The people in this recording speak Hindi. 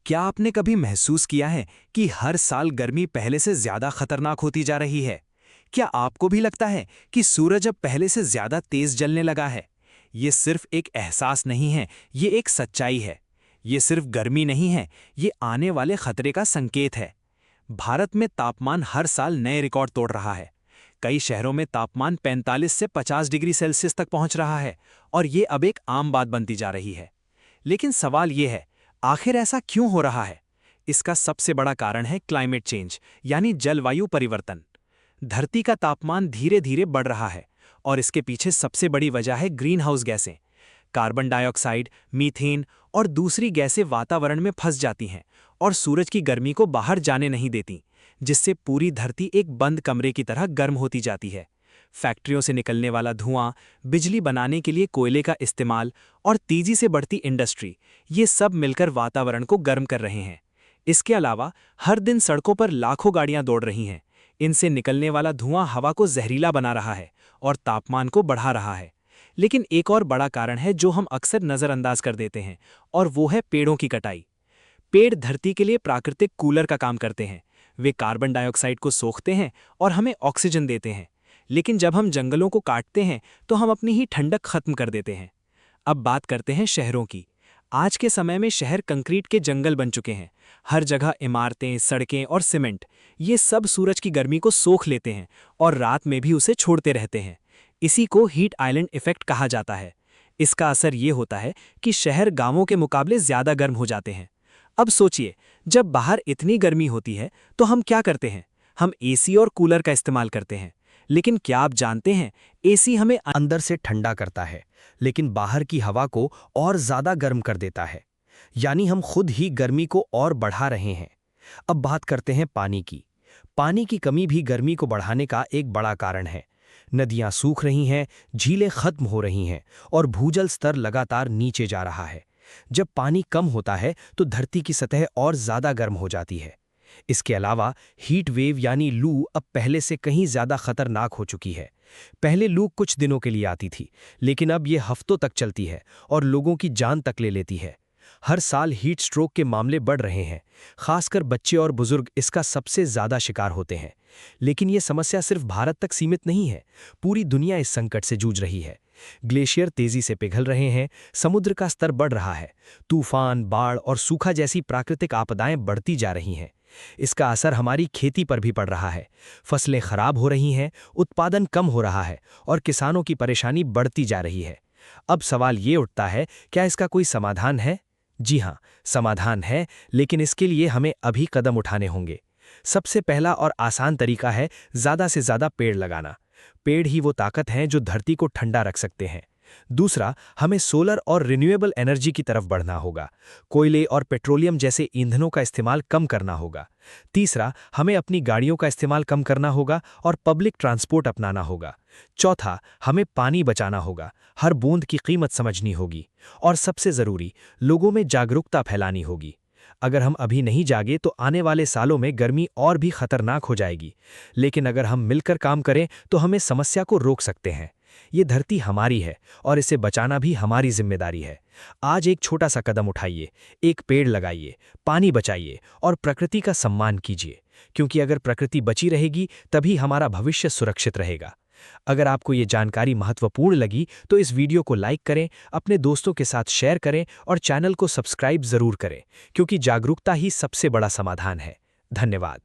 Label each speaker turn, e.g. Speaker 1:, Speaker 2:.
Speaker 1: क्या आपने कभी महसूस किया है कि हर साल गर्मी पहले से ज्यादा खतरनाक होती जा रही है? क्या आपको भी लगता है कि सूरज अब पहले से ज्यादा तेज जलने लगा है? ये सिर्फ एक एहसास नहीं है, ये एक सच्चाई है। ये सिर्फ गर्मी नहीं है, ये आने वाले खतरे का संकेत है। भारत में तापमान हर साल नए रिकॉर्ड तोड़ रहा है। कई शहरों में तापमान 45 से 50 डिग्री सेल्सियस तक पहुंच रहा है और ये अब एक आम बात बनती जा रही है। लेकिन सवाल ये है, आखिर ऐसा क्यों हो रहा है? इसका सबसे बड़ा कारण है क्लाइमेट चेंज, यानी जलवायु परिवर्तन। धरती का तापमान धीरे धीरे बढ़ रहा है और इसके पीछे सबसे बड़ी वजह है ग्रीन हाउस गैसें। कार्बन डाइऑक्साइड, मीथेन और दूसरी गैसें वातावरण में फंस जाती हैं और सूरज की गर्मी को बाहर जाने नहीं देती, जिससे पूरी धरती एक बंद कमरे की तरह गर्म होती जाती है। फैक्ट्रियों से निकलने वाला धुआं, बिजली बनाने के लिए कोयले का इस्तेमाल और तेजी से बढ़ती इंडस्ट्री, ये सब मिलकर वातावरण को गर्म कर रहे हैं। इसके अलावा हर दिन सड़कों पर लाखों गाड़ियां दौड़ रही हैं। इनसे निकलने वाला धुआं हवा को जहरीला बना रहा है और तापमान को बढ़ा रहा है। लेकिन एक और बड़ा कारण है जो हम अक्सर नज़रअंदाज कर देते हैं, और वो है पेड़ों की कटाई। पेड़ धरती के लिए प्राकृतिक कूलर का काम करते हैं। वे कार्बन डाइऑक्साइड को सोखते हैं और हमें ऑक्सीजन देते हैं। लेकिन जब हम जंगलों को काटते हैं तो हम अपनी ही ठंडक खत्म कर देते हैं। अब बात करते हैं शहरों की। आज के समय में शहर कंक्रीट के जंगल बन चुके हैं। हर जगह इमारतें, सड़कें और सीमेंट, ये सब सूरज की गर्मी को सोख लेते हैं और रात में भी उसे छोड़ते रहते हैं। इसी को हीट आइलैंड इफेक्ट कहा जाता है। इसका असर ये होता है कि शहर गांवों के मुकाबले ज्यादा गर्म हो जाते हैं। अब सोचिए, जब बाहर इतनी गर्मी होती है तो हम क्या करते हैं? हम एसी और कूलर का इस्तेमाल करते हैं। लेकिन क्या आप जानते हैं, एसी हमें
Speaker 2: अंदर से ठंडा करता है, लेकिन बाहर की हवा को और ज्यादा गर्म कर देता है। यानी हम खुद ही गर्मी को और बढ़ा रहे हैं। अब बात करते हैं पानी की। पानी की कमी भी गर्मी को बढ़ाने का एक बड़ा कारण है। नदियां सूख रही हैं, झीलें खत्म हो रही हैं और भूजल स्तर लगातार नीचे जा रहा है। जब पानी कम होता है तो धरती की सतह और ज्यादा गर्म हो जाती है। इसके अलावा हीट वेव यानी लू अब पहले से कहीं ज्यादा खतरनाक हो चुकी है। पहले लू कुछ दिनों के लिए आती थी, लेकिन अब ये हफ्तों तक चलती है और लोगों की जान तक ले लेती है। हर साल हीट स्ट्रोक के मामले बढ़ रहे हैं। खासकर बच्चे और बुजुर्ग इसका सबसे ज्यादा शिकार होते हैं। लेकिन ये समस्या सिर्फ भारत तक सीमित नहीं है। पूरी दुनिया इस संकट से जूझ रही है। ग्लेशियर तेजी से पिघल रहे हैं, समुद्र का स्तर बढ़ रहा है, तूफान, बाढ़ और सूखा जैसी प्राकृतिक आपदाएं बढ़ती जा रही हैं। इसका असर हमारी खेती पर भी पड़ रहा है। फसलें खराब हो रही हैं, उत्पादन कम हो रहा है और किसानों की परेशानी बढ़ती जा रही है। अब सवाल ये उठता है, क्या इसका कोई समाधान है? जी हाँ, समाधान है, लेकिन इसके लिए हमें अभी कदम उठाने होंगे। सबसे पहला और आसान तरीका है ज़्यादा से ज़्यादा पेड़ लगाना। पेड़ ही वो ताकत हैं जो धरती को ठंडा रख सकते हैं। दूसरा, हमें सोलर और रिन्यूएबल एनर्जी की तरफ बढ़ना होगा। कोयले और पेट्रोलियम जैसे ईंधनों का इस्तेमाल कम करना होगा। तीसरा, हमें अपनी गाड़ियों का इस्तेमाल कम करना होगा और पब्लिक ट्रांसपोर्ट अपनाना होगा। चौथा, हमें पानी बचाना होगा, हर बूंद की कीमत समझनी होगी। और सबसे ज़रूरी, लोगों में जागरूकता फैलानी होगी। अगर हम अभी नहीं जागे तो आने वाले सालों में गर्मी और भी खतरनाक हो जाएगी। लेकिन अगर हम मिलकर काम करें तो हमें समस्या को रोक सकते हैं। ये धरती हमारी है और इसे बचाना भी हमारी जिम्मेदारी है। आज एक छोटा सा कदम उठाइए, एक पेड़ लगाइए, पानी बचाइए और प्रकृति का सम्मान कीजिए। क्योंकि अगर प्रकृति बची रहेगी तभी हमारा भविष्य सुरक्षित रहेगा। अगर आपको ये जानकारी महत्वपूर्ण लगी तो इस वीडियो को लाइक करें, अपने दोस्तों के साथ शेयर करें और चैनल को सब्सक्राइब जरूर करें, क्योंकि जागरूकता ही सबसे बड़ा समाधान है। धन्यवाद।